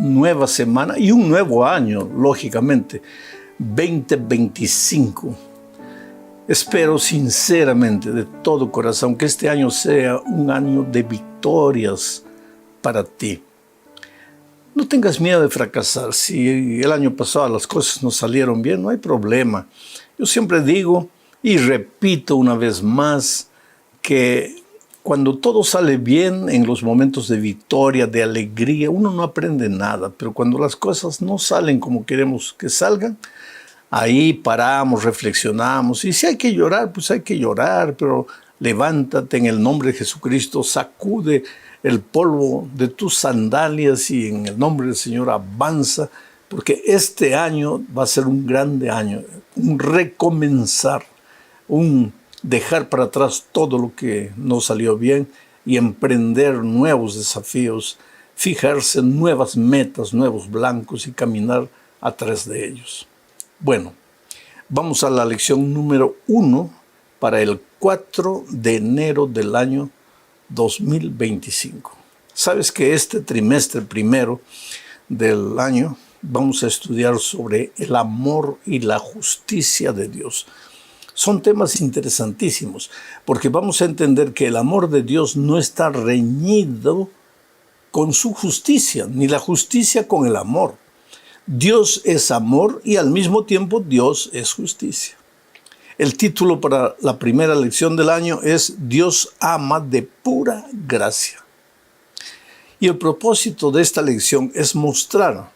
nueva semana y un nuevo año, lógicamente, 2025. Espero sinceramente, de todo corazón, que este año sea un año de victorias para ti. No tengas miedo de fracasar. Si el año pasado las cosas no salieron bien, no hay problema. Yo siempre digo y repito una vez más que cuando todo sale bien, en los momentos de victoria, de alegría, uno no aprende nada. Pero cuando las cosas no salen como queremos que salgan, ahí paramos, reflexionamos. Y si hay que llorar, pues hay que llorar. Pero levántate en el nombre de Jesucristo, sacude el polvo de tus sandalias y en el nombre del Señor avanza. Porque este año va a ser un grande año, un recomenzar, un dejar para atrás todo lo que no salió bien y emprender nuevos desafíos, fijarse en nuevas metas, nuevos blancos y caminar atrás de ellos. Bueno, vamos a la lección número 1 para el 4 de enero del año 2025. Sabes que este trimestre primero del año vamos a estudiar sobre el amor y la justicia de Dios. Son temas interesantísimos, porque vamos a entender que el amor de Dios no está reñido con su justicia, ni la justicia con el amor. Dios es amor y al mismo tiempo Dios es justicia. El título para la primera lección del año es Dios ama de pura gracia. Y el propósito de esta lección es mostrar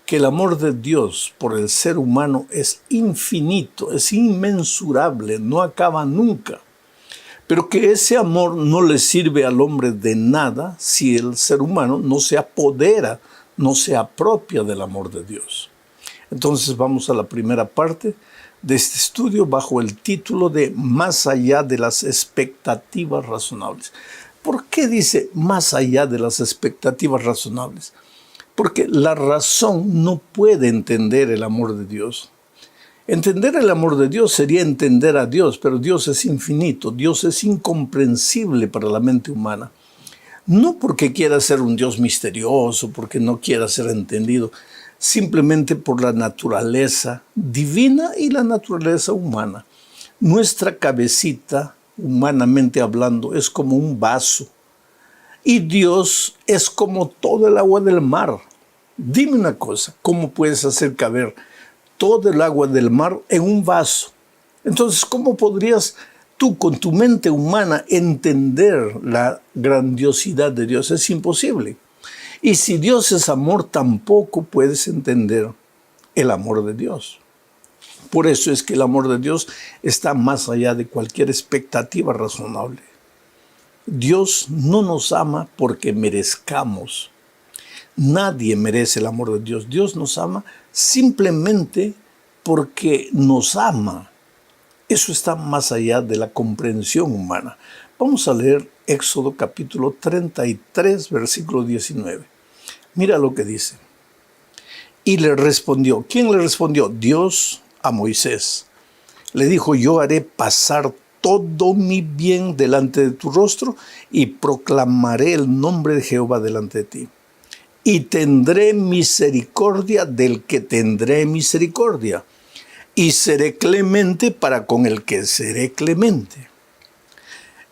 que el amor de Dios por el ser humano es infinito, es inmensurable, no acaba nunca. Pero que ese amor no le sirve al hombre de nada si el ser humano no se apodera, no se apropia del amor de Dios. Entonces vamos a la primera parte de este estudio bajo el título de Más allá de las expectativas razonables. ¿Por qué dice más allá de las expectativas razonables? Porque la razón no puede entender el amor de Dios. Entender el amor de Dios sería entender a Dios, pero Dios es infinito, Dios es incomprensible para la mente humana. No porque quiera ser un Dios misterioso, porque no quiera ser entendido, simplemente por la naturaleza divina y la naturaleza humana. Nuestra cabecita, humanamente hablando, es como un vaso. Y Dios es como todo el agua del mar. Dime una cosa, ¿cómo puedes hacer caber todo el agua del mar en un vaso? Entonces, ¿cómo podrías tú con tu mente humana entender la grandiosidad de Dios? Es imposible. Y si Dios es amor, tampoco puedes entender el amor de Dios. Por eso es que el amor de Dios está más allá de cualquier expectativa razonable. Dios no nos ama porque merezcamos. Nadie merece el amor de Dios. Dios nos ama simplemente porque nos ama. Eso está más allá de la comprensión humana. Vamos a leer Éxodo capítulo 33, versículo 19. Mira lo que dice. Y le respondió. ¿Quién le respondió? Dios a Moisés. Le dijo, yo haré pasar todo mi bien delante de tu rostro y proclamaré el nombre de Jehová delante de ti. Y tendré misericordia del que tendré misericordia. Y seré clemente para con el que seré clemente.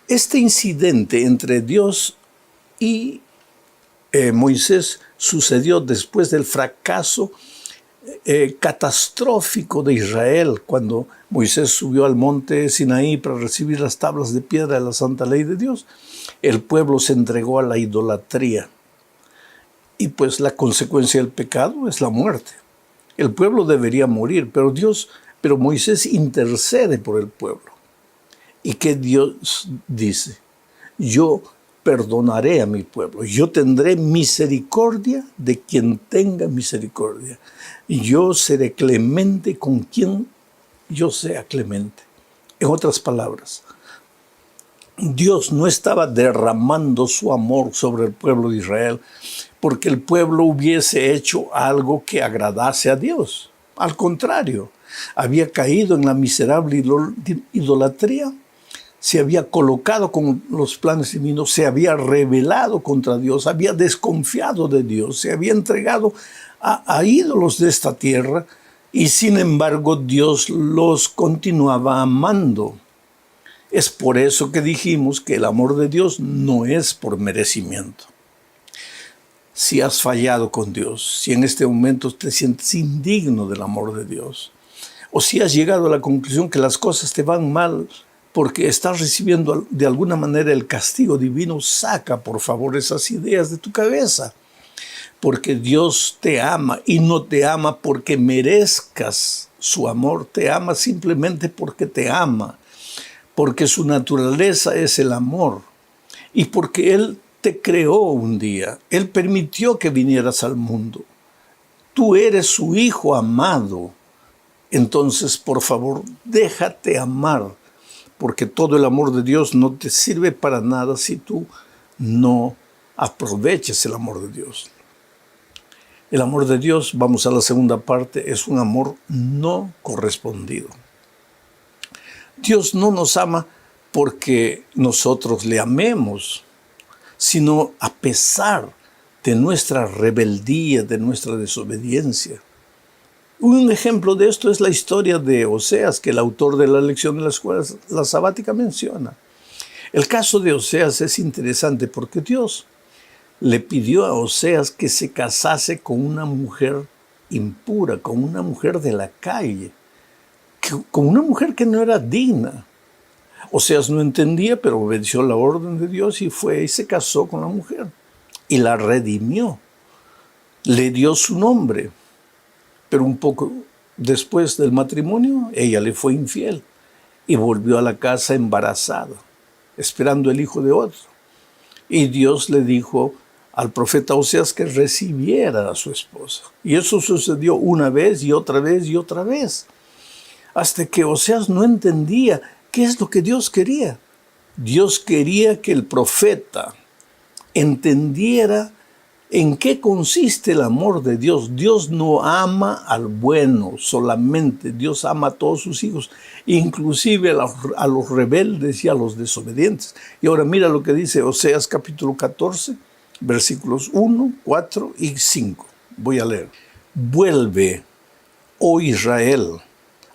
Este incidente entre Dios y Moisés sucedió después del fracaso catastrófico de Israel, cuando Moisés subió al monte Sinaí para recibir las tablas de piedra de la santa ley de Dios. El pueblo se entregó a la idolatría. Y pues la consecuencia del pecado es la muerte. El pueblo debería morir, pero Moisés intercede por el pueblo. ¿Y qué Dios dice? Yo perdonaré a mi pueblo. Yo tendré misericordia de quien tenga misericordia. Y yo seré clemente con quien yo sea clemente. En otras palabras, Dios no estaba derramando su amor sobre el pueblo de Israel porque el pueblo hubiese hecho algo que agradase a Dios. Al contrario, había caído en la miserable idolatría se había colocado con los planes divinos, se había rebelado contra Dios, había desconfiado de Dios, se había entregado a ídolos de esta tierra, y sin embargo Dios los continuaba amando. Es por eso que dijimos que el amor de Dios no es por merecimiento. Si has fallado con Dios, si en este momento te sientes indigno del amor de Dios, o si has llegado a la conclusión que las cosas te van mal porque estás recibiendo de alguna manera el castigo divino, saca por favor esas ideas de tu cabeza. Porque Dios te ama y no te ama porque merezcas su amor, te ama simplemente porque te ama, porque su naturaleza es el amor y porque Él te creó un día, Él permitió que vinieras al mundo. Tú eres su hijo amado. Entonces, por favor, déjate amar, porque todo el amor de Dios no te sirve para nada si tú no aproveches el amor de Dios. El amor de Dios, vamos a la segunda parte, es un amor no correspondido. Dios no nos ama porque nosotros le amemos, sino a pesar de nuestra rebeldía, de nuestra desobediencia. Un ejemplo de esto es la historia de Oseas, que el autor de la lección de la escuela la sabática menciona. El caso de Oseas es interesante porque Dios le pidió a Oseas que se casase con una mujer impura, con una mujer de la calle, con una mujer que no era digna. Oseas no entendía, pero obedeció la orden de Dios y fue y se casó con la mujer. Y la redimió. Le dio su nombre. Pero un poco después del matrimonio, ella le fue infiel y volvió a la casa embarazada, esperando el hijo de otro. Y Dios le dijo al profeta Oseas que recibiera a su esposa. Y eso sucedió una vez y otra vez y otra vez, hasta que Oseas no entendía qué es lo que Dios quería. Dios quería que el profeta entendiera en qué consiste el amor de Dios. Dios no ama al bueno solamente, Dios ama a todos sus hijos, inclusive a los rebeldes y a los desobedientes. Y ahora mira lo que dice Oseas capítulo 14, versículos 1, 4 y 5. Voy a leer. Vuelve, oh Israel,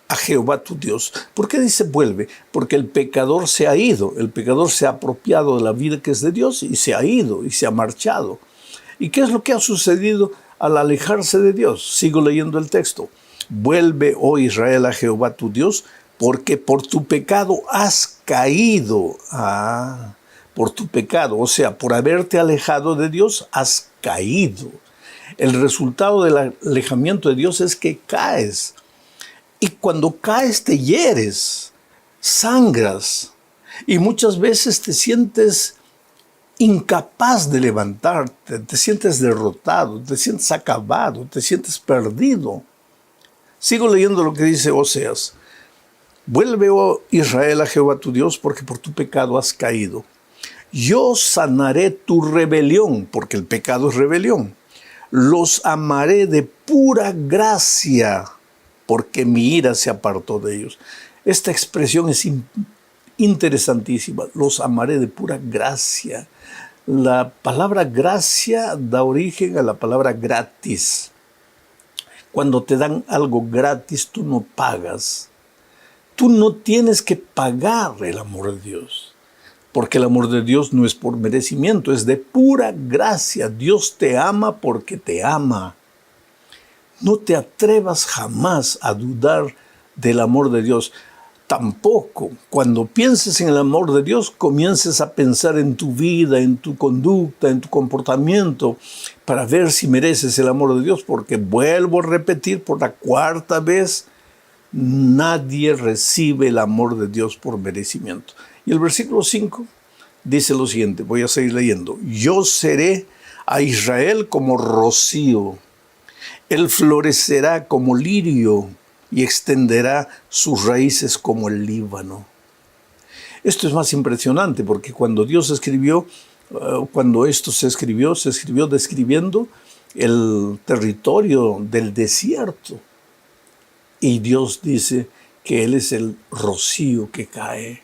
a Jehová tu Dios. ¿Por qué dice vuelve? Porque el pecador se ha ido, el pecador se ha apropiado de la vida que es de Dios y se ha ido y se ha marchado. ¿Y qué es lo que ha sucedido al alejarse de Dios? Sigo leyendo el texto. Vuelve, oh Israel, a Jehová tu Dios, porque por tu pecado has caído. Por tu pecado, o sea, por haberte alejado de Dios, has caído. El resultado del alejamiento de Dios es que caes. Y cuando caes te hieres, sangras, y muchas veces te sientes incapaz de levantarte, te sientes derrotado, te sientes acabado, te sientes perdido. Sigo leyendo lo que dice Oseas. Vuelve, oh Israel, a Jehová tu Dios, porque por tu pecado has caído. Yo sanaré tu rebelión, porque el pecado es rebelión. Los amaré de pura gracia, porque mi ira se apartó de ellos. Esta expresión es interesantísima. Los amaré de pura gracia. La palabra gracia da origen a la palabra gratis. Cuando te dan algo gratis, tú no pagas. Tú no tienes que pagar el amor de Dios, porque el amor de Dios no es por merecimiento, es de pura gracia. Dios te ama porque te ama. No te atrevas jamás a dudar del amor de Dios. Tampoco, cuando pienses en el amor de Dios, comiences a pensar en tu vida, en tu conducta, en tu comportamiento, para ver si mereces el amor de Dios, porque vuelvo a repetir por la cuarta vez, nadie recibe el amor de Dios por merecimiento. Y el versículo 5 dice lo siguiente, voy a seguir leyendo. Yo seré a Israel como rocío, él florecerá como lirio, y extenderá sus raíces como el Líbano. Esto es más impresionante porque cuando Dios escribió, cuando esto se escribió describiendo el territorio del desierto. Y Dios dice que Él es el rocío que cae.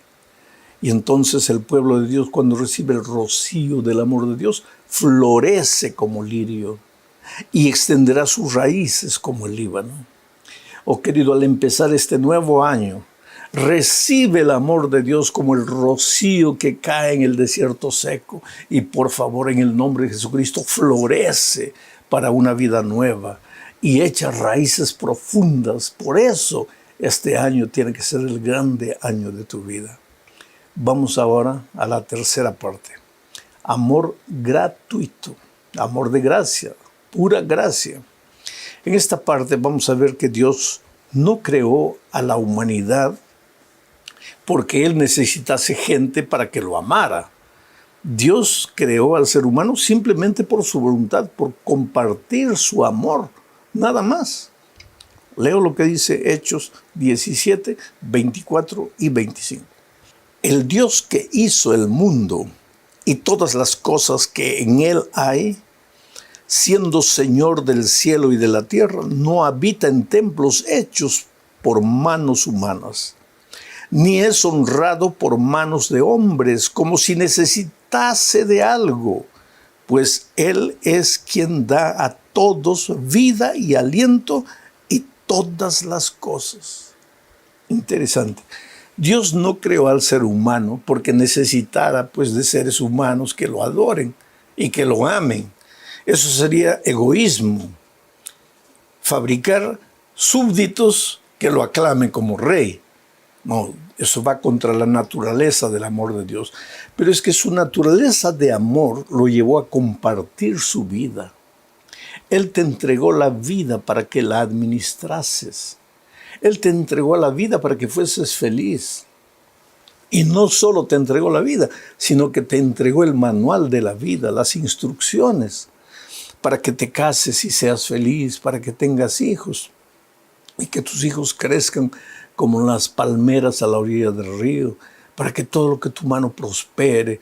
Y entonces el pueblo de Dios, cuando recibe el rocío del amor de Dios, florece como lirio y extenderá sus raíces como el Líbano. Oh querido, al empezar este nuevo año, recibe el amor de Dios como el rocío que cae en el desierto seco. Y por favor, en el nombre de Jesucristo, florece para una vida nueva y echa raíces profundas. Por eso, este año tiene que ser el grande año de tu vida. Vamos ahora a la tercera parte. Amor gratuito, amor de gracia, pura gracia. En esta parte vamos a ver que Dios no creó a la humanidad porque Él necesitase gente para que lo amara. Dios creó al ser humano simplemente por su voluntad, por compartir su amor, nada más. Leo lo que dice Hechos 17, 24 y 25. El Dios que hizo el mundo y todas las cosas que en él hay, siendo Señor del cielo y de la tierra, no habita en templos hechos por manos humanas, ni es honrado por manos de hombres, como si necesitase de algo, pues Él es quien da a todos vida y aliento y todas las cosas. Interesante. Dios no creó al ser humano porque necesitara pues de seres humanos que lo adoren y que lo amen. Eso sería egoísmo. Fabricar súbditos que lo aclamen como rey. No, eso va contra la naturaleza del amor de Dios. Pero es que su naturaleza de amor lo llevó a compartir su vida. Él te entregó la vida para que la administrases. Él te entregó la vida para que fueses feliz. Y no solo te entregó la vida, sino que te entregó el manual de la vida, las instrucciones, para que te cases y seas feliz, para que tengas hijos y que tus hijos crezcan como las palmeras a la orilla del río, para que todo lo que tu mano prospere,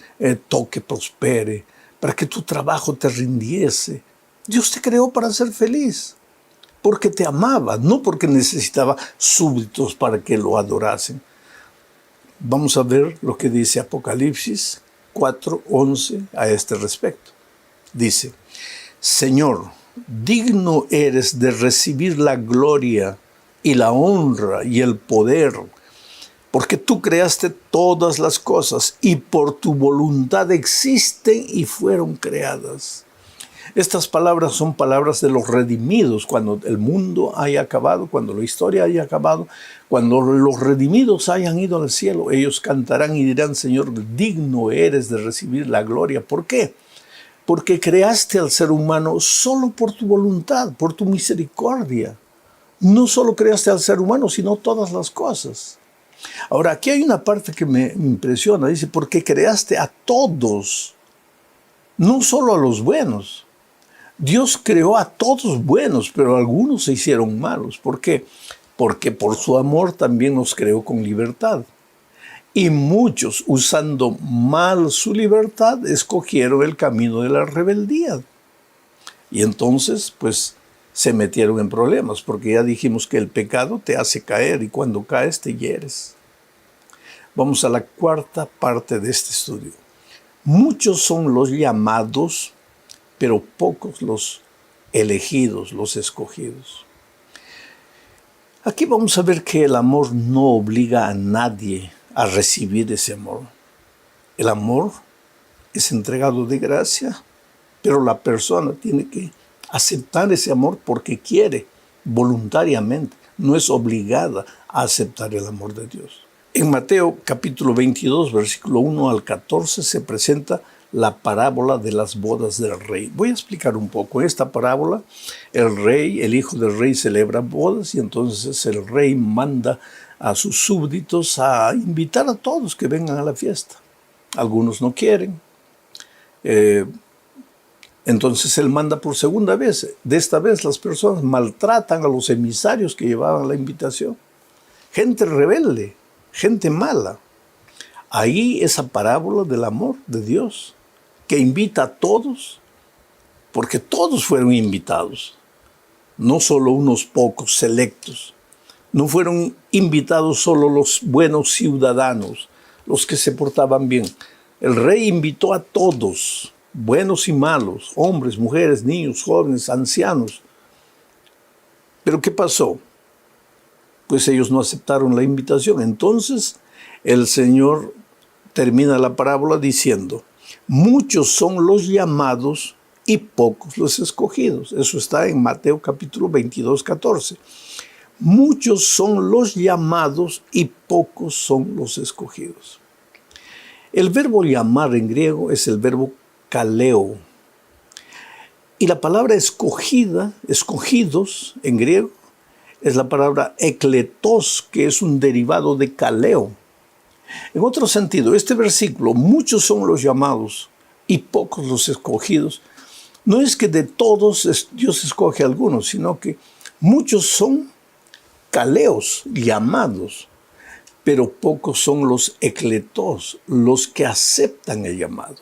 toque prospere, para que tu trabajo te rindiese. Dios te creó para ser feliz, porque te amaba, no porque necesitaba súbditos para que lo adorasen. Vamos a ver lo que dice Apocalipsis 4:11 a este respecto. Dice: Señor, digno eres de recibir la gloria y la honra y el poder, porque tú creaste todas las cosas y por tu voluntad existen y fueron creadas. Estas palabras son palabras de los redimidos. Cuando el mundo haya acabado, cuando la historia haya acabado, cuando los redimidos hayan ido al cielo, ellos cantarán y dirán: Señor, digno eres de recibir la gloria. ¿Por qué? Porque creaste al ser humano solo por tu voluntad, por tu misericordia. No solo creaste al ser humano, sino todas las cosas. Ahora, aquí hay una parte que me impresiona. Dice: porque creaste a todos, no solo a los buenos. Dios creó a todos buenos, pero algunos se hicieron malos. ¿Por qué? Porque por su amor también nos creó con libertad. Y muchos, usando mal su libertad, escogieron el camino de la rebeldía. Y entonces, pues, se metieron en problemas, porque ya dijimos que el pecado te hace caer y cuando caes te hieres. Vamos a la cuarta parte de este estudio. Muchos son los llamados, pero pocos los elegidos, los escogidos. Aquí vamos a ver que el amor no obliga a nadie a recibir ese amor. El amor es entregado de gracia, pero la persona tiene que aceptar ese amor porque quiere, voluntariamente. No es obligada a aceptar el amor de Dios. En Mateo capítulo 22, versículo 1 al 14, se presenta la parábola de las bodas del rey. Voy a explicar un poco. En esta parábola, el hijo del rey celebra bodas y entonces el rey manda a sus súbditos a invitar a todos que vengan a la fiesta. Algunos no quieren. Entonces él manda por segunda vez. De esta vez las personas maltratan a los emisarios que llevaban la invitación. Gente rebelde, gente mala. Ahí esa parábola del amor de Dios, que invita a todos, porque todos fueron invitados, no solo unos pocos selectos. No fueron invitados solo los buenos ciudadanos, los que se portaban bien. El rey invitó a todos, buenos y malos, hombres, mujeres, niños, jóvenes, ancianos. ¿Pero qué pasó? Pues ellos no aceptaron la invitación. Entonces el Señor termina la parábola diciendo: muchos son los llamados y pocos los escogidos. Eso está en Mateo capítulo 22, 14. Muchos son los llamados y pocos son los escogidos. El verbo llamar en griego es el verbo kaleo. Y la palabra escogida, escogidos en griego, es la palabra ekletos, que es un derivado de kaleo. En otro sentido, este versículo, muchos son los llamados y pocos los escogidos, no es que de todos Dios escoge a algunos, sino que muchos son kaleos, llamados, pero pocos son los ekletos, los que aceptan el llamado.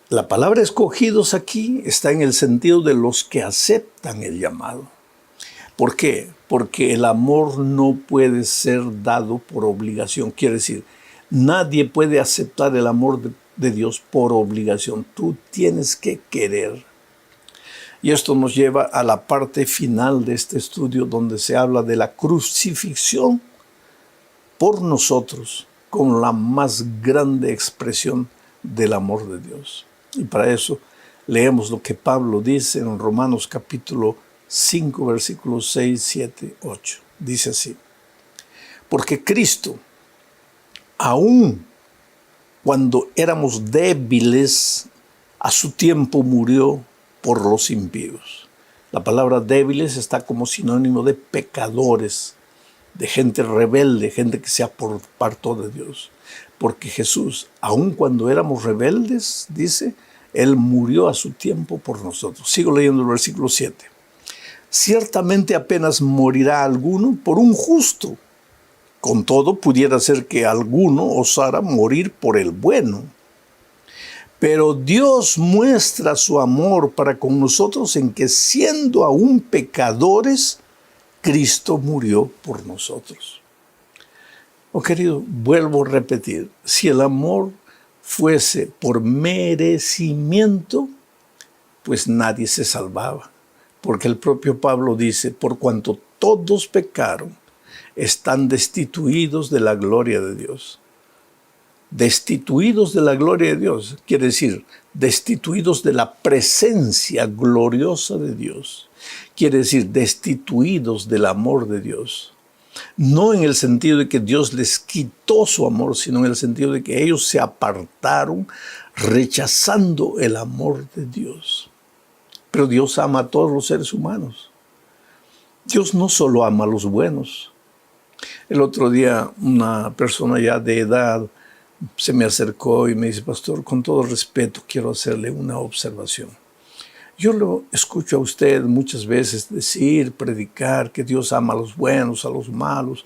La palabra escogidos aquí está en el sentido de los que aceptan el llamado. ¿Por qué? Porque el amor no puede ser dado por obligación. Quiere decir, nadie puede aceptar el amor de Dios por obligación. Tú tienes que querer. Y esto nos lleva a la parte final de este estudio, donde se habla de la crucifixión por nosotros como la más grande expresión del amor de Dios. Y para eso leemos lo que Pablo dice en Romanos capítulo 5, versículos 6, 7, 8. Dice así: porque Cristo, aun cuando éramos débiles, a su tiempo murió por los impíos. La palabra débiles está como sinónimo de pecadores, de gente rebelde, gente que se apartó de Dios. Porque Jesús, aun cuando éramos rebeldes, dice, Él murió a su tiempo por nosotros. Sigo leyendo el versículo 7. Ciertamente apenas morirá alguno por un justo. Con todo, pudiera ser que alguno osara morir por el bueno. Pero Dios muestra su amor para con nosotros en que, siendo aún pecadores, Cristo murió por nosotros. Oh querido, vuelvo a repetir, si el amor fuese por merecimiento, pues nadie se salvaba. Porque el propio Pablo dice, por cuanto todos pecaron, están destituidos de la gloria de Dios. Destituidos de la gloria de Dios, quiere decir, destituidos de la presencia gloriosa de Dios. Quiere decir, destituidos del amor de Dios. No en el sentido de que Dios les quitó su amor, sino en el sentido de que ellos se apartaron rechazando el amor de Dios. Pero Dios ama a todos los seres humanos. Dios no solo ama a los buenos. El otro día una persona ya de edad se me acercó y me dice: pastor, con todo respeto quiero hacerle una observación. Yo lo escucho a usted muchas veces decir, predicar que Dios ama a los buenos, a los malos.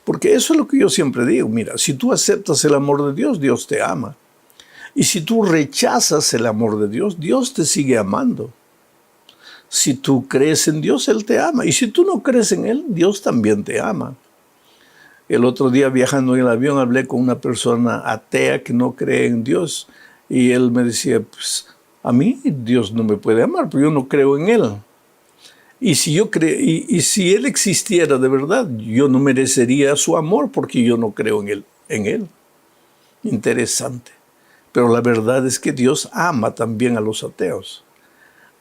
Porque eso es lo que yo siempre digo. Mira, si tú aceptas el amor de Dios, Dios te ama. Y si tú rechazas el amor de Dios, Dios te sigue amando. Si tú crees en Dios, Él te ama. Y si tú no crees en Él, Dios también te ama. El otro día, viajando en el avión, hablé con una persona atea que no cree en Dios. Y él me decía, pues a mí Dios no me puede amar, porque yo no creo en Él. Y si Él existiera de verdad, yo no merecería su amor porque yo no creo en Él. Interesante. Pero la verdad es que Dios ama también a los ateos.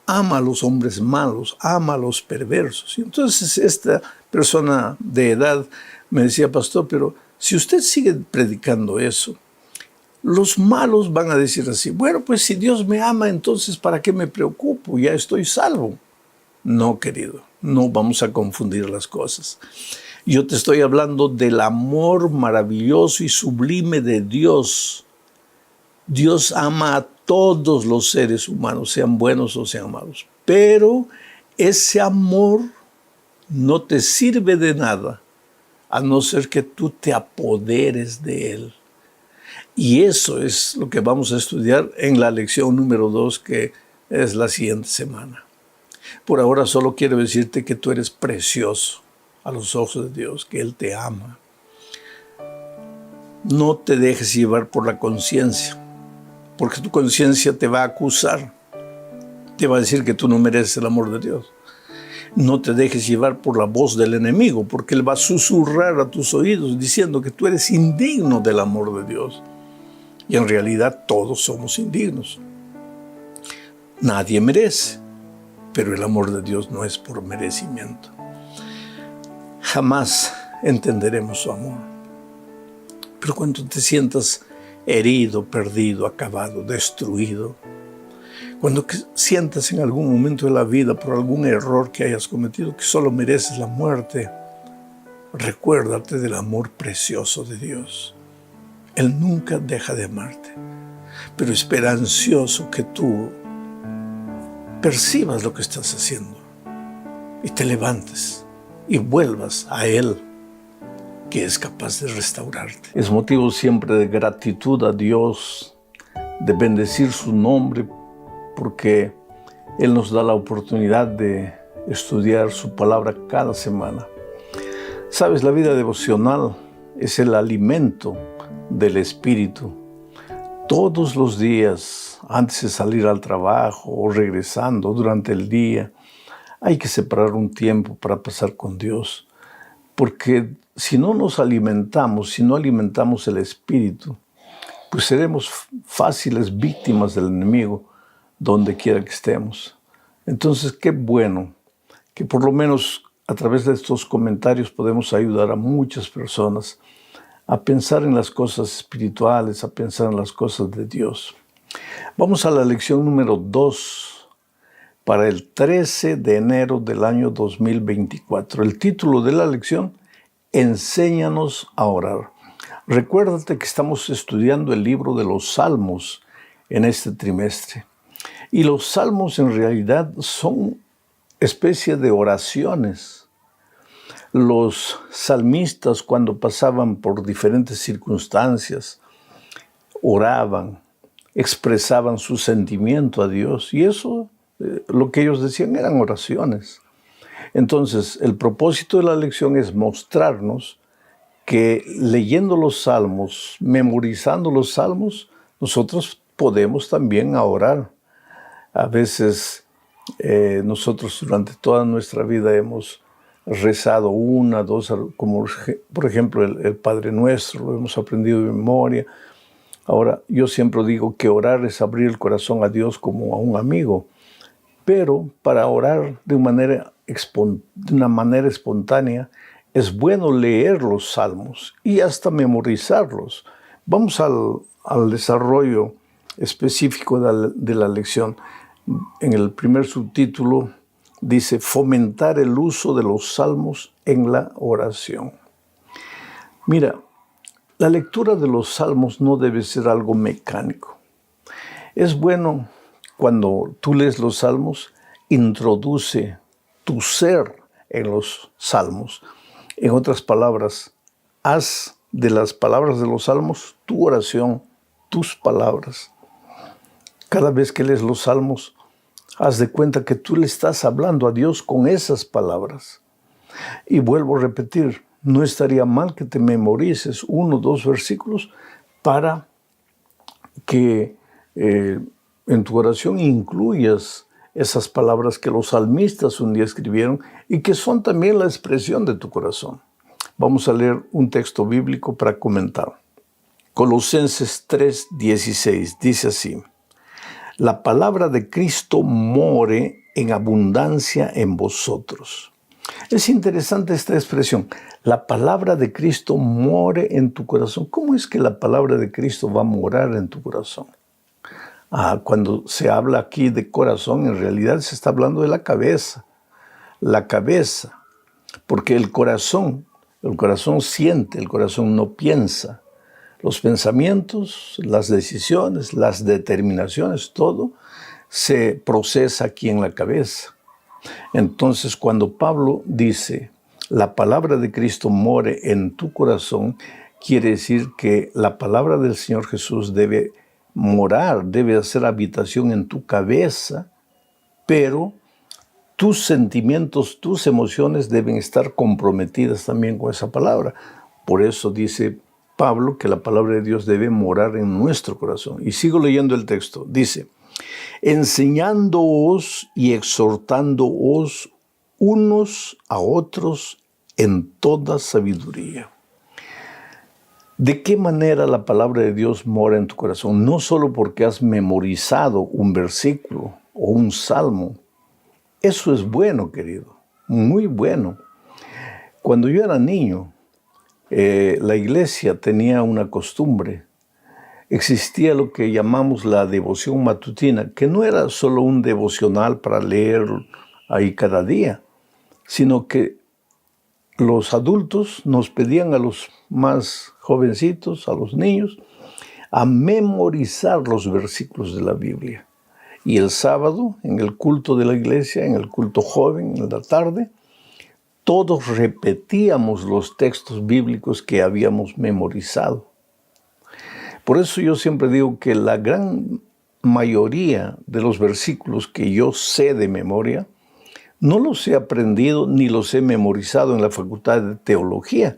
Ama a los hombres malos, ama a los perversos. Y entonces esta persona de edad me decía: pastor, pero si usted sigue predicando eso, los malos van a decir así: bueno, pues si Dios me ama, entonces ¿para qué me preocupo? Ya estoy salvo. No, querido, no vamos a confundir las cosas. Yo te estoy hablando del amor maravilloso y sublime de Dios. Dios ama a todos los seres humanos, sean buenos o sean malos. Pero ese amor no te sirve de nada, a no ser que tú te apoderes de Él. Y eso es lo que vamos a estudiar en la lección número 2, que es la siguiente semana. Por ahora solo quiero decirte que tú eres precioso a los ojos de Dios, que Él te ama. No te dejes llevar por la conciencia, porque tu conciencia te va a acusar, te va a decir que tú no mereces el amor de Dios. No te dejes llevar por la voz del enemigo, porque él va a susurrar a tus oídos diciendo que tú eres indigno del amor de Dios. Y en realidad todos somos indignos. Nadie merece, pero el amor de Dios no es por merecimiento. Jamás entenderemos su amor. Pero cuando te sientas herido, perdido, acabado, destruido, cuando sientas en algún momento de la vida por algún error que hayas cometido que solo mereces la muerte, recuérdate del amor precioso de Dios. Él nunca deja de amarte, pero espera ansioso que tú percibas lo que estás haciendo y te levantes y vuelvas a Él, que es capaz de restaurarte. Es motivo siempre de gratitud a Dios, de bendecir su nombre, porque Él nos da la oportunidad de estudiar su palabra cada semana. Sabes, la vida devocional es el alimento del Espíritu. Todos los días, antes de salir al trabajo o regresando durante el día, hay que separar un tiempo para pasar con Dios, porque si no nos alimentamos, si no alimentamos el Espíritu, pues seremos fáciles víctimas del enemigo donde quiera que estemos. Entonces, qué bueno que por lo menos a través de estos comentarios podemos ayudar a muchas personas a pensar en las cosas espirituales, a pensar en las cosas de Dios. Vamos a la lección número 2 para el 13 de enero del año 2024. El título de la lección: Enséñanos a orar. Recuérdate que estamos estudiando el libro de los Salmos en este trimestre. Y los Salmos en realidad son especie de oraciones. Los salmistas, cuando pasaban por diferentes circunstancias, oraban, expresaban su sentimiento a Dios. Y eso, lo que ellos decían, eran oraciones. Entonces, el propósito de la lección es mostrarnos que leyendo los salmos, memorizando los salmos, nosotros podemos también orar. A veces nosotros durante toda nuestra vida hemos rezado una, dos, como por ejemplo el Padre Nuestro, lo hemos aprendido de memoria. Ahora, yo siempre digo que orar es abrir el corazón a Dios como a un amigo, pero para orar de una manera espontánea, es bueno leer los salmos y hasta memorizarlos. Vamos al desarrollo específico de la lección. En el primer subtítulo dice: fomentar el uso de los salmos en la oración. Mira, la lectura de los salmos no debe ser algo mecánico. Es bueno, cuando tú lees los salmos, introduce tu ser en los salmos. En otras palabras, haz de las palabras de los salmos tu oración, tus palabras. Cada vez que lees los salmos, haz de cuenta que tú le estás hablando a Dios con esas palabras. Y vuelvo a repetir, no estaría mal que te memorices 1 o 2 versículos para que en tu oración incluyas esas palabras que los salmistas un día escribieron y que son también la expresión de tu corazón. Vamos a leer un texto bíblico para comentar. Colosenses 3:16 dice así: la palabra de Cristo more en abundancia en vosotros. Es interesante esta expresión. La palabra de Cristo more en tu corazón. ¿Cómo es que la palabra de Cristo va a morar en tu corazón? Cuando se habla aquí de corazón, en realidad se está hablando de la cabeza. La cabeza. Porque el corazón siente, el corazón no piensa. Los pensamientos, las decisiones, las determinaciones, todo se procesa aquí en la cabeza. Entonces, cuando Pablo dice, la palabra de Cristo more en tu corazón, quiere decir que la palabra del Señor Jesús debe morar, debe hacer habitación en tu cabeza, pero tus sentimientos, tus emociones deben estar comprometidas también con esa palabra. Por eso dice Pablo que la palabra de Dios debe morar en nuestro corazón. Y sigo leyendo el texto. Dice, enseñándoos y exhortándoos unos a otros en toda sabiduría. ¿De qué manera la palabra de Dios mora en tu corazón? No solo porque has memorizado un versículo o un salmo. Eso es bueno, querido, muy bueno. Cuando yo era niño, la iglesia tenía una costumbre. Existía lo que llamamos la devoción matutina, que no era solo un devocional para leer ahí cada día, sino que los adultos nos pedían a los más jovencitos, a los niños, a memorizar los versículos de la Biblia. Y el sábado, en el culto de la iglesia, en el culto joven, en la tarde, todos repetíamos los textos bíblicos que habíamos memorizado. Por eso yo siempre digo que la gran mayoría de los versículos que yo sé de memoria, no los he aprendido ni los he memorizado en la facultad de teología,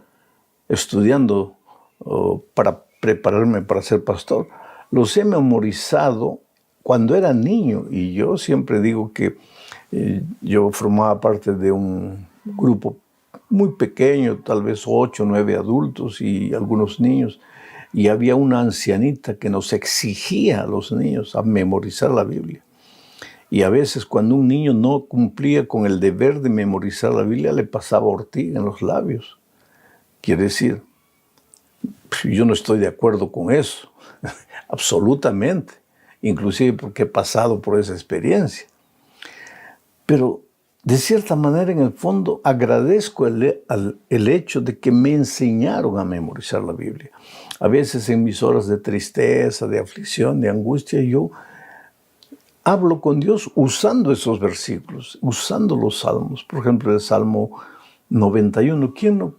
estudiando para prepararme para ser pastor. Los he memorizado cuando era niño, y yo siempre digo que yo formaba parte de un grupo muy pequeño, tal vez 8 o 9 adultos y algunos niños, y había una ancianita que nos exigía a los niños a memorizar la Biblia. Y a veces cuando un niño no cumplía con el deber de memorizar la Biblia, le pasaba ortiga en los labios. Quiere decir, yo no estoy de acuerdo con eso, absolutamente, inclusive porque he pasado por esa experiencia. Pero de cierta manera, en el fondo, agradezco el hecho de que me enseñaron a memorizar la Biblia. A veces en mis horas de tristeza, de aflicción, de angustia, yo hablo con Dios usando esos versículos, usando los salmos. Por ejemplo, el Salmo 91. ¿Quién no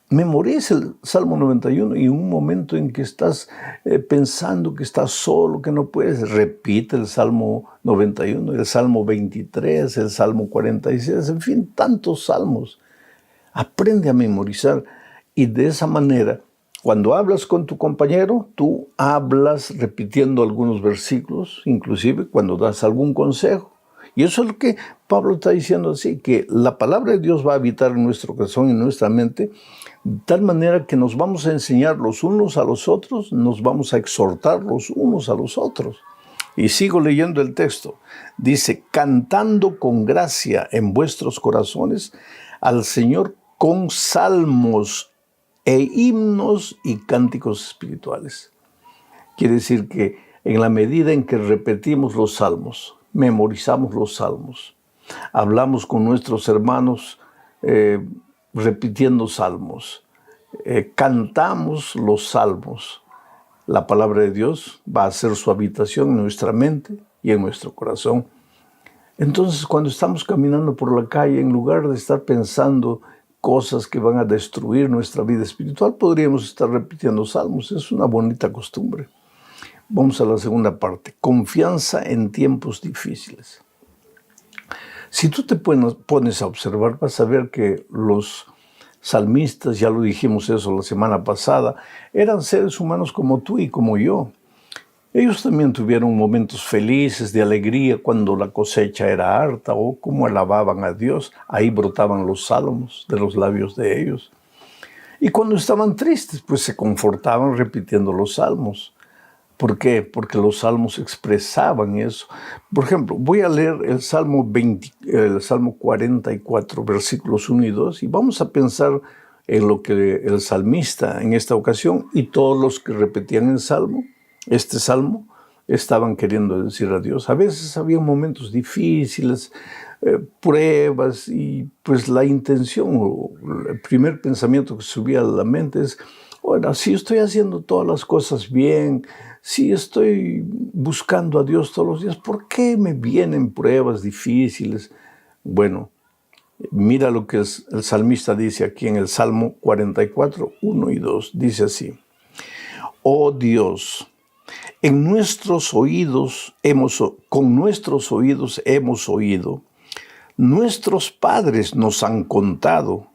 memoriza el Salmo 91 y en un momento en que estás pensando que estás solo, que no puedes, repite el Salmo 91, el Salmo 23, el Salmo 46, en fin, tantos salmos. Aprende a memorizar y de esa manera, cuando hablas con tu compañero, tú hablas repitiendo algunos versículos, inclusive cuando das algún consejo. Y eso es lo que Pablo está diciendo así, que la palabra de Dios va a habitar en nuestro corazón y en nuestra mente, de tal manera que nos vamos a enseñar los unos a los otros, nos vamos a exhortar los unos a los otros. Y sigo leyendo el texto. Dice, cantando con gracia en vuestros corazones al Señor con salmos e himnos y cánticos espirituales. Quiere decir que en la medida en que repetimos los salmos, memorizamos los salmos, hablamos con nuestros hermanos repitiendo salmos, cantamos los salmos, la palabra de Dios va a hacer su habitación en nuestra mente y en nuestro corazón. Entonces, cuando estamos caminando por la calle, en lugar de estar pensando cosas que van a destruir nuestra vida espiritual, podríamos estar repitiendo salmos. Es una bonita costumbre. Vamos a la segunda parte. Confianza en tiempos difíciles. Si tú te pones a observar, vas a ver que los salmistas, ya lo dijimos eso la semana pasada, eran seres humanos como tú y como yo. Ellos también tuvieron momentos felices, de alegría, cuando la cosecha era harta o como alababan a Dios. Ahí brotaban los salmos de los labios de ellos. Y cuando estaban tristes, pues se confortaban repitiendo los salmos. ¿Por qué? Porque los salmos expresaban eso. Por ejemplo, voy a leer el Salmo 44, versículos 1 y 2, y vamos a pensar en lo que el salmista en esta ocasión y todos los que repetían este salmo, estaban queriendo decir a Dios. A veces había momentos difíciles, pruebas, y pues la intención o el primer pensamiento que subía a la mente es, bueno, si estoy haciendo todas las cosas bien, si estoy buscando a Dios todos los días, ¿por qué me vienen pruebas difíciles? Bueno, mira lo que el salmista dice aquí en el Salmo 44, 1 y 2. Dice así: Oh Dios, con nuestros oídos hemos oído, nuestros padres nos han contado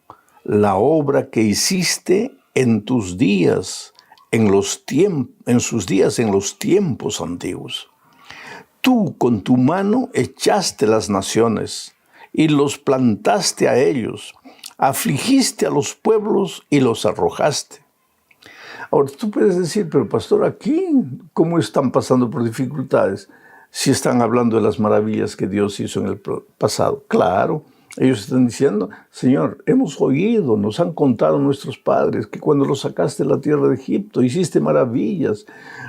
la obra que hiciste en tus días, en sus días en los tiempos antiguos. Tú con tu mano echaste las naciones y los plantaste a ellos, afligiste a los pueblos y los arrojaste. Ahora tú puedes decir, pero pastor, aquí, ¿cómo están pasando por dificultades? Si están hablando de las maravillas que Dios hizo en el pasado. Claro, ellos están diciendo, Señor, hemos oído, nos han contado nuestros padres que cuando los sacaste de la tierra de Egipto, hiciste maravillas,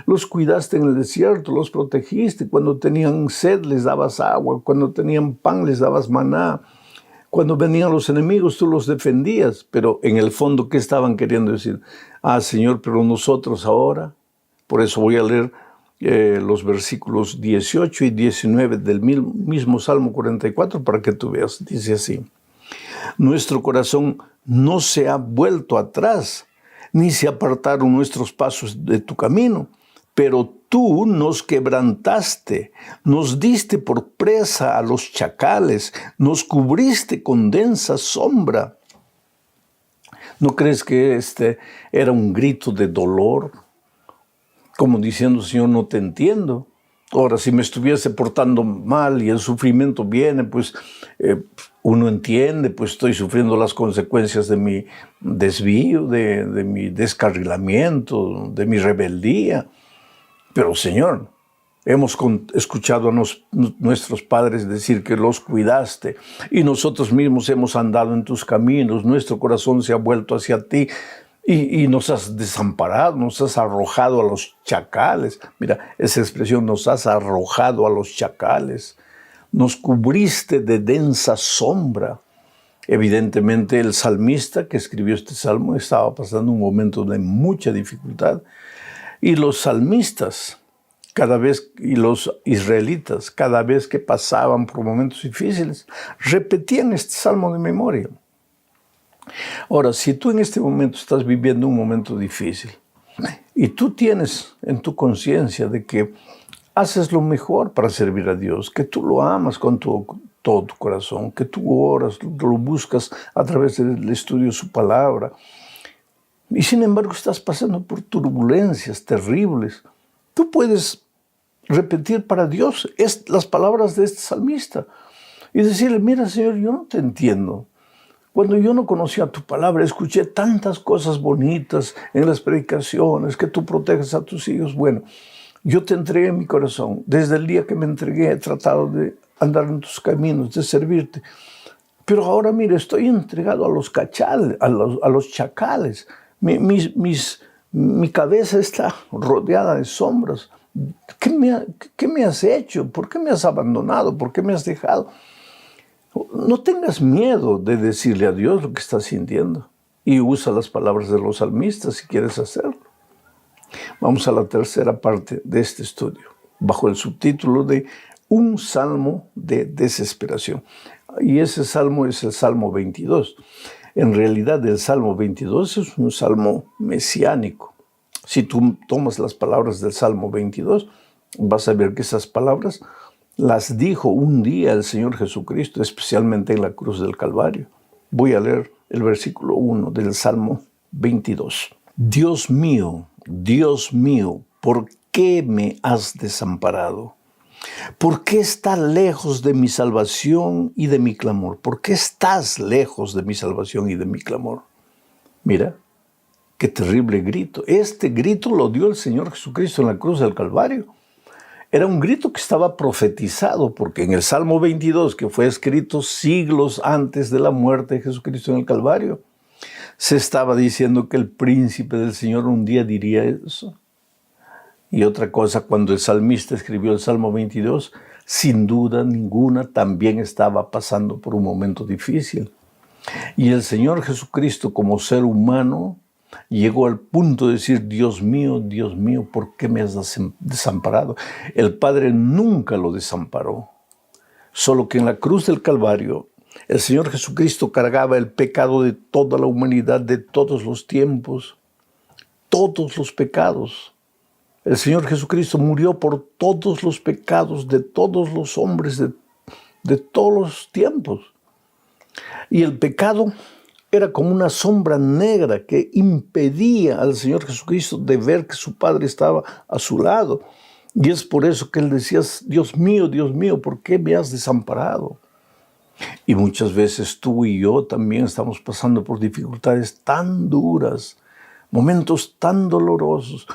los cuidaste en el desierto, los protegiste, cuando tenían sed les dabas agua, cuando tenían pan les dabas maná, cuando venían los enemigos tú los defendías, pero en el fondo, ¿qué estaban queriendo decir? Ah, Señor, pero nosotros ahora, por eso voy a leer los versículos 18 y 19 del mismo Salmo 44 para que tú veas. Dice así: nuestro corazón no se ha vuelto atrás, ni se apartaron nuestros pasos de tu camino, pero tú nos quebrantaste, nos diste por presa a los chacales, nos cubriste con densa sombra. ¿No crees que este era un grito de dolor? Como diciendo, Señor, no te entiendo. Ahora, si me estuviese portando mal y el sufrimiento viene, pues uno entiende, pues estoy sufriendo las consecuencias de mi desvío, de mi descarrilamiento, de mi rebeldía. Pero, Señor, hemos escuchado a nuestros padres decir que los cuidaste y nosotros mismos hemos andado en tus caminos, nuestro corazón se ha vuelto hacia ti. Y nos has desamparado, nos has arrojado a los chacales. Mira, esa expresión, nos has arrojado a los chacales. Nos cubriste de densa sombra. Evidentemente, el salmista que escribió este salmo estaba pasando un momento de mucha dificultad. Y los salmistas, y los israelitas, cada vez que pasaban por momentos difíciles, repetían este salmo de memoria. Ahora, si tú en este momento estás viviendo un momento difícil y tú tienes en tu conciencia de que haces lo mejor para servir a Dios, que tú lo amas con todo tu corazón, que tú oras, lo buscas a través del estudio de su palabra, y sin embargo estás pasando por turbulencias terribles, tú puedes repetir para Dios las palabras de este salmista y decirle: mira, Señor, yo no te entiendo. Cuando yo no conocía tu palabra, escuché tantas cosas bonitas en las predicaciones, que tú proteges a tus hijos. Bueno, yo te entregué mi corazón. Desde el día que me entregué he tratado de andar en tus caminos, de servirte. Pero ahora, mire, estoy entregado a los chacales. Mi cabeza está rodeada de sombras. ¿Qué me has hecho? ¿Por qué me has abandonado? ¿Por qué me has dejado? No tengas miedo de decirle a Dios lo que estás sintiendo y usa las palabras de los salmistas si quieres hacerlo. Vamos a la tercera parte de este estudio, bajo el subtítulo de Un salmo de desesperación. Y ese salmo es el Salmo 22. En realidad, el Salmo 22 es un salmo mesiánico. Si tú tomas las palabras del Salmo 22, vas a ver que esas palabras las dijo un día el Señor Jesucristo, especialmente en la cruz del Calvario. Voy a leer el versículo 1 del Salmo 22. Dios mío, ¿por qué me has desamparado? ¿Por qué estás lejos de mi salvación y de mi clamor? ¿Por qué estás lejos de mi salvación y de mi clamor? Mira, qué terrible grito. Este grito lo dio el Señor Jesucristo en la cruz del Calvario. Era un grito que estaba profetizado, porque en el Salmo 22, que fue escrito siglos antes de la muerte de Jesucristo en el Calvario, se estaba diciendo que el príncipe del Señor un día diría eso. Y otra cosa, cuando el salmista escribió el Salmo 22, sin duda ninguna también estaba pasando por un momento difícil. Y el Señor Jesucristo, como ser humano, llegó al punto de decir: Dios mío, ¿por qué me has desamparado? El Padre nunca lo desamparó. Solo que en la cruz del Calvario, el Señor Jesucristo cargaba el pecado de toda la humanidad, de todos los tiempos, todos los pecados. El Señor Jesucristo murió por todos los pecados de todos los hombres de todos los tiempos. Y el pecado era como una sombra negra que impedía al Señor Jesucristo de ver que su Padre estaba a su lado. Y es por eso que él decía, Dios mío, ¿por qué me has desamparado? Y muchas veces tú y yo también estamos pasando por dificultades tan duras, momentos tan dolorosos.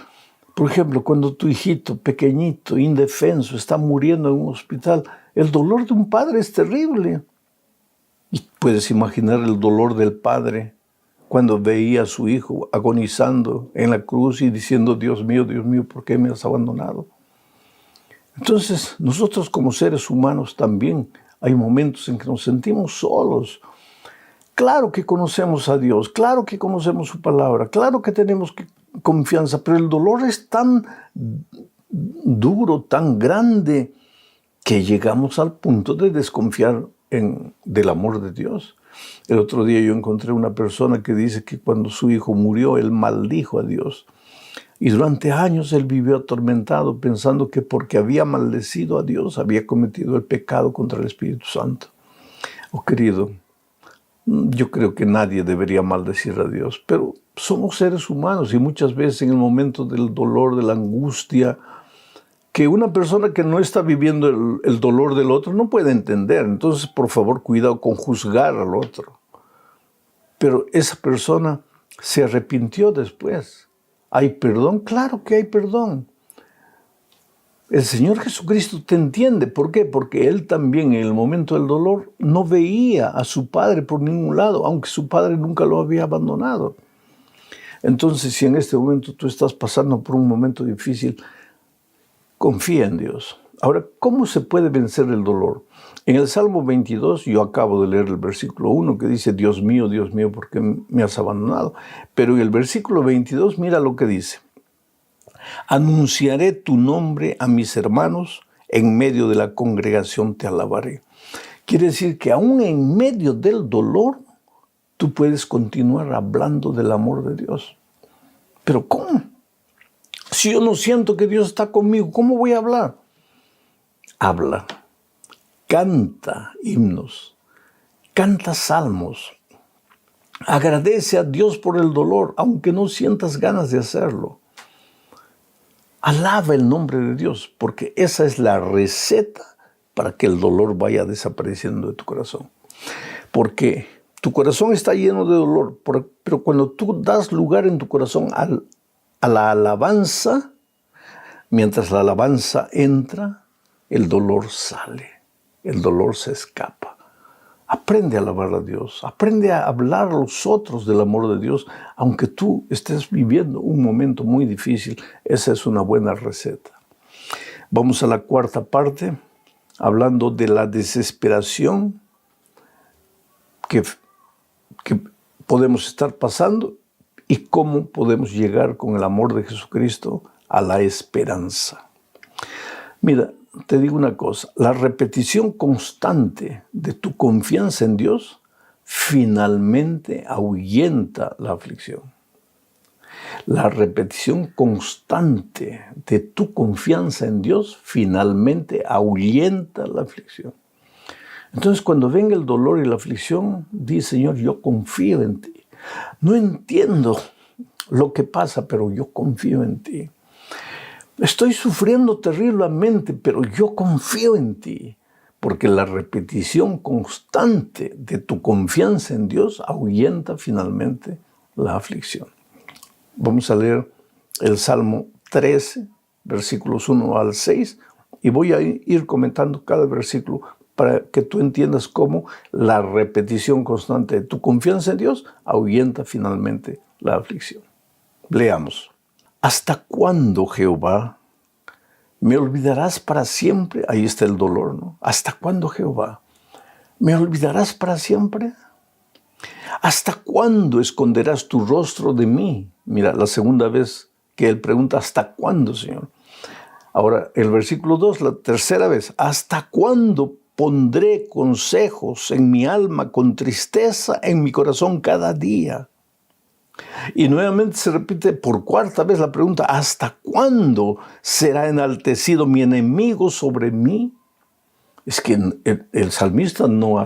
Por ejemplo, cuando tu hijito pequeñito, indefenso, está muriendo en un hospital, el dolor de un padre es terrible. Y puedes imaginar el dolor del padre cuando veía a su hijo agonizando en la cruz y diciendo, Dios mío, ¿por qué me has abandonado? Entonces, nosotros como seres humanos también hay momentos en que nos sentimos solos. Claro que conocemos a Dios, claro que conocemos su palabra, claro que tenemos confianza, pero el dolor es tan duro, tan grande, que llegamos al punto de desconfiar del amor de Dios. El otro día yo encontré una persona que dice que cuando su hijo murió, él maldijo a Dios. Y durante años él vivió atormentado pensando que porque había maldecido a Dios, había cometido el pecado contra el Espíritu Santo. Oh, querido, yo creo que nadie debería maldecir a Dios, pero somos seres humanos y muchas veces en el momento del dolor, de la angustia, que una persona que no está viviendo el dolor del otro no puede entender. Entonces, por favor, cuidado con juzgar al otro. Pero esa persona se arrepintió después. ¿Hay perdón? Claro que hay perdón. El Señor Jesucristo te entiende. ¿Por qué? Porque Él también en el momento del dolor no veía a su Padre por ningún lado, aunque su Padre nunca lo había abandonado. Entonces, si en este momento tú estás pasando por un momento difícil, confía en Dios. Ahora, ¿cómo se puede vencer el dolor? En el Salmo 22, yo acabo de leer el versículo 1 que dice, Dios mío, ¿por qué me has abandonado? Pero en el versículo 22, mira lo que dice. Anunciaré tu nombre a mis hermanos, en medio de la congregación te alabaré. Quiere decir que aún en medio del dolor, tú puedes continuar hablando del amor de Dios. ¿Pero cómo? Si yo no siento que Dios está conmigo, ¿cómo voy a hablar? Habla, canta himnos, canta salmos, agradece a Dios por el dolor, aunque no sientas ganas de hacerlo. Alaba el nombre de Dios, porque esa es la receta para que el dolor vaya desapareciendo de tu corazón. Porque tu corazón está lleno de dolor, pero cuando tú das lugar en tu corazón a la alabanza, mientras la alabanza entra, el dolor sale, el dolor se escapa. Aprende a alabar a Dios, aprende a hablar a los otros del amor de Dios, aunque tú estés viviendo un momento muy difícil. Esa es una buena receta. Vamos a la cuarta parte, hablando de la desesperación que podemos estar pasando y cómo podemos llegar con el amor de Jesucristo a la esperanza. Mira, te digo una cosa, la repetición constante de tu confianza en Dios finalmente ahuyenta la aflicción. La repetición constante de tu confianza en Dios finalmente ahuyenta la aflicción. Entonces, cuando venga el dolor y la aflicción, di, Señor, yo confío en ti. No entiendo lo que pasa, pero yo confío en ti. Estoy sufriendo terriblemente, pero yo confío en ti, porque la repetición constante de tu confianza en Dios ahuyenta finalmente la aflicción. Vamos a leer el Salmo 13, versículos 1 al 6, y voy a ir comentando cada versículo para que tú entiendas cómo la repetición constante de tu confianza en Dios ahuyenta finalmente la aflicción. Leamos. ¿Hasta cuándo, Jehová? ¿Me olvidarás para siempre? Ahí está el dolor, ¿no? ¿Hasta cuándo, Jehová? ¿Me olvidarás para siempre? ¿Hasta cuándo esconderás tu rostro de mí? Mira, la segunda vez que él pregunta, ¿hasta cuándo, Señor? Ahora, el versículo 2, la tercera vez, ¿hasta cuándo pondré consejos en mi alma con tristeza en mi corazón cada día? Y nuevamente se repite por cuarta vez la pregunta, ¿hasta cuándo será enaltecido mi enemigo sobre mí? Es que el salmista no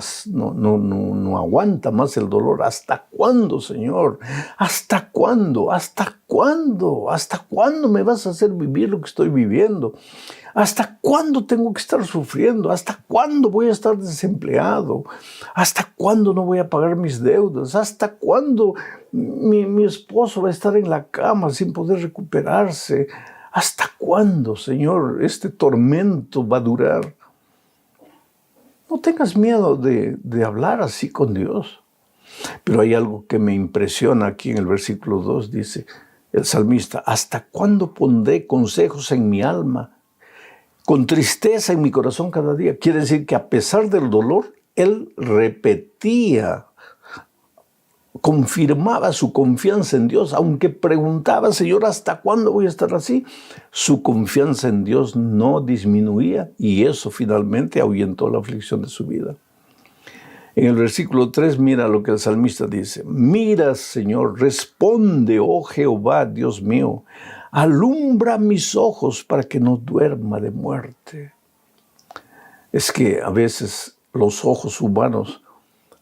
aguanta más el dolor. ¿Hasta cuándo, Señor? ¿Hasta cuándo? ¿Hasta cuándo? ¿Hasta cuándo me vas a hacer vivir lo que estoy viviendo? ¿Hasta cuándo tengo que estar sufriendo? ¿Hasta cuándo voy a estar desempleado? ¿Hasta cuándo no voy a pagar mis deudas? ¿Hasta cuándo mi esposo va a estar en la cama sin poder recuperarse? ¿Hasta cuándo, Señor, este tormento va a durar? No tengas miedo de hablar así con Dios. Pero hay algo que me impresiona aquí en el versículo 2, dice el salmista: ¿hasta cuándo pondré consejos en mi alma, con tristeza en mi corazón cada día? Quiere decir que a pesar del dolor, él repetía, confirmaba su confianza en Dios, aunque preguntaba: Señor, ¿hasta cuándo voy a estar así? Su confianza en Dios no disminuía, y eso finalmente ahuyentó la aflicción de su vida. En el versículo 3, mira lo que el salmista dice: mira, Señor, responde, oh Jehová, Dios mío, alumbra mis ojos para que no duerma de muerte. Es que a veces los ojos humanos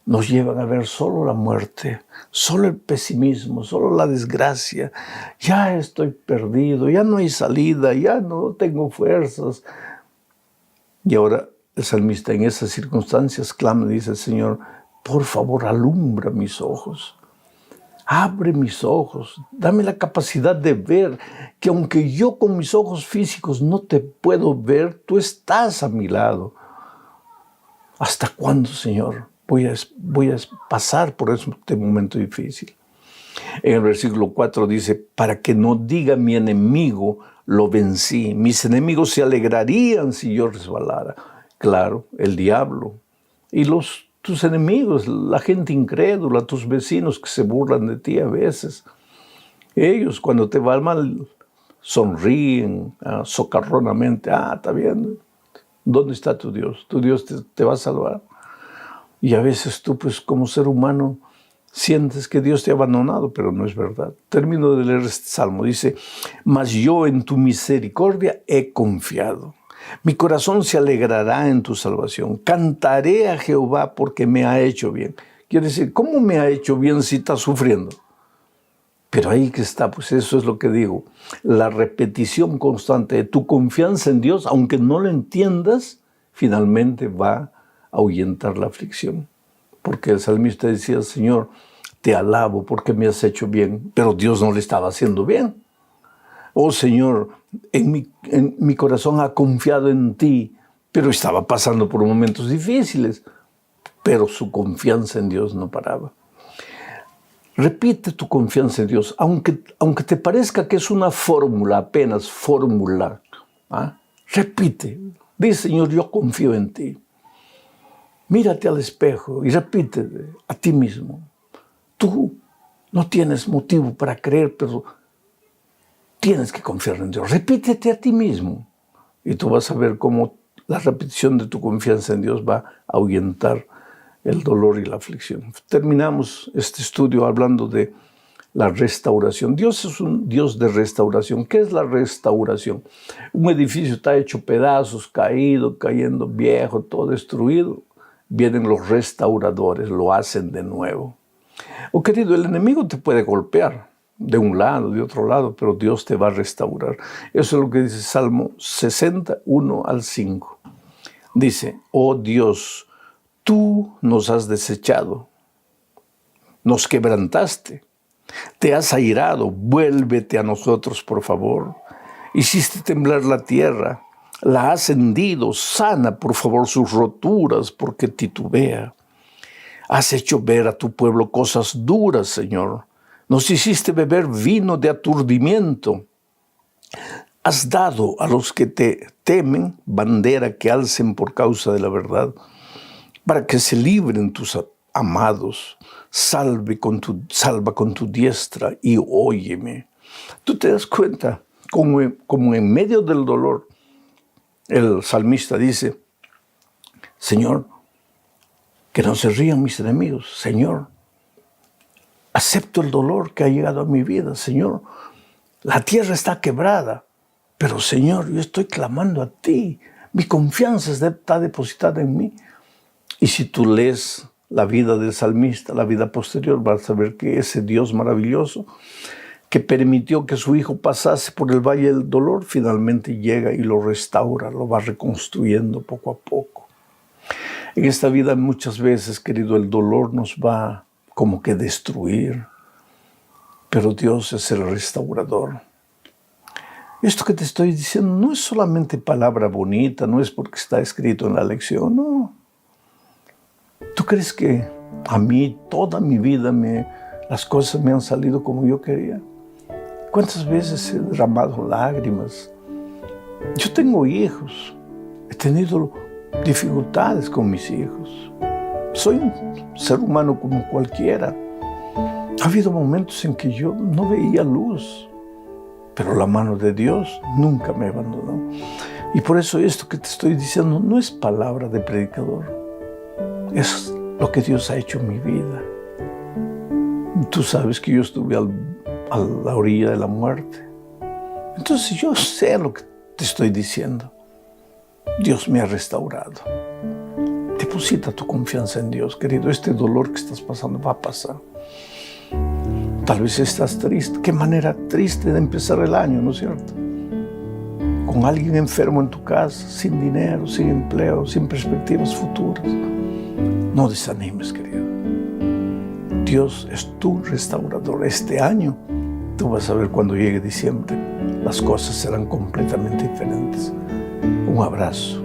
nos llevan a ver solo la muerte, solo el pesimismo, solo la desgracia. Ya estoy perdido, ya no hay salida, ya no tengo fuerzas. Y ahora el salmista en esas circunstancias clama y dice: Señor, por favor, alumbra mis ojos. Abre mis ojos, dame la capacidad de ver que aunque yo con mis ojos físicos no te puedo ver, tú estás a mi lado. ¿Hasta cuándo, Señor, voy a pasar por este momento difícil? En el versículo 4 dice: para que no diga mi enemigo, lo vencí. Mis enemigos se alegrarían si yo resbalara. Claro, el diablo y tus enemigos, la gente incrédula, tus vecinos que se burlan de ti a veces. Ellos, cuando te va mal, sonríen socarronamente. Está bien. ¿Dónde está tu Dios? Tu Dios te va a salvar. Y a veces tú, pues como ser humano, sientes que Dios te ha abandonado, pero no es verdad. Termino de leer este salmo. Dice: mas yo en tu misericordia he confiado. Mi corazón se alegrará en tu salvación. Cantaré a Jehová porque me ha hecho bien. Quiere decir, ¿cómo me ha hecho bien si está sufriendo? Pero ahí que está, pues eso es lo que digo. La repetición constante de tu confianza en Dios, aunque no lo entiendas, finalmente va a ahuyentar la aflicción. Porque el salmista decía: Señor, te alabo porque me has hecho bien. Pero Dios no le estaba haciendo bien. Oh Señor, en mi corazón ha confiado en ti, pero estaba pasando por momentos difíciles. Pero su confianza en Dios no paraba. Repite tu confianza en Dios, aunque te parezca que es una fórmula, apenas fórmula. Repite, dice: Señor, yo confío en ti. Mírate al espejo y repítete a ti mismo: tú no tienes motivo para creer, pero tienes que confiar en Dios. Repítete a ti mismo y tú vas a ver cómo la repetición de tu confianza en Dios va a ahuyentar el dolor y la aflicción. Terminamos este estudio hablando de la restauración. Dios es un Dios de restauración. ¿Qué es la restauración? Un edificio está hecho pedazos, caído, cayendo viejo, todo destruido. Vienen los restauradores, lo hacen de nuevo. Oh querido, el enemigo te puede golpear de un lado, de otro lado, pero Dios te va a restaurar. Eso es lo que dice Salmo 61 al 5. Dice: oh Dios, tú nos has desechado, nos quebrantaste, te has airado, vuélvete a nosotros, por favor. Hiciste temblar la tierra, la has hendido, sana, por favor, sus roturas, porque titubea. Has hecho ver a tu pueblo cosas duras, Señor. Nos hiciste beber vino de aturdimiento. Has dado a los que te temen bandera que alcen por causa de la verdad, para que se libren tus amados. Salva con tu diestra y óyeme. Tú te das cuenta, como en medio del dolor, el salmista dice: Señor, que no se rían mis enemigos. Señor, acepto el dolor que ha llegado a mi vida. Señor, la tierra está quebrada, pero Señor, yo estoy clamando a ti. Mi confianza está depositada en mí. Y si tú lees la vida del salmista, la vida posterior, vas a ver que ese Dios maravilloso que permitió que su hijo pasase por el valle del dolor, finalmente llega y lo restaura, lo va reconstruyendo poco a poco. En esta vida muchas veces, querido, el dolor nos va como que destruir, pero Dios es el restaurador. Esto que te estoy diciendo no es solamente palabra bonita, no es porque está escrito en la lección, no. ¿Tú crees que a mí toda mi vida las cosas me han salido como yo quería? ¿Cuántas veces he derramado lágrimas? Yo tengo hijos, he tenido dificultades con mis hijos. Soy un ser humano como cualquiera. Ha habido momentos en que yo no veía luz, pero la mano de Dios nunca me abandonó. Y por eso esto que te estoy diciendo no es palabra de predicador, es lo que Dios ha hecho en mi vida. Tú sabes que yo estuve a la orilla de la muerte. Entonces yo sé lo que te estoy diciendo. Dios me ha restaurado. Deposita tu confianza en Dios, querido. Este dolor que estás pasando va a pasar. Tal vez estás triste. Qué manera triste de empezar el año, ¿no es cierto? Con alguien enfermo en tu casa, sin dinero, sin empleo, sin perspectivas futuras. No desanimes, querido. Dios es tu restaurador. Este año, tú vas a ver cuando llegue diciembre, las cosas serán completamente diferentes. Un abrazo.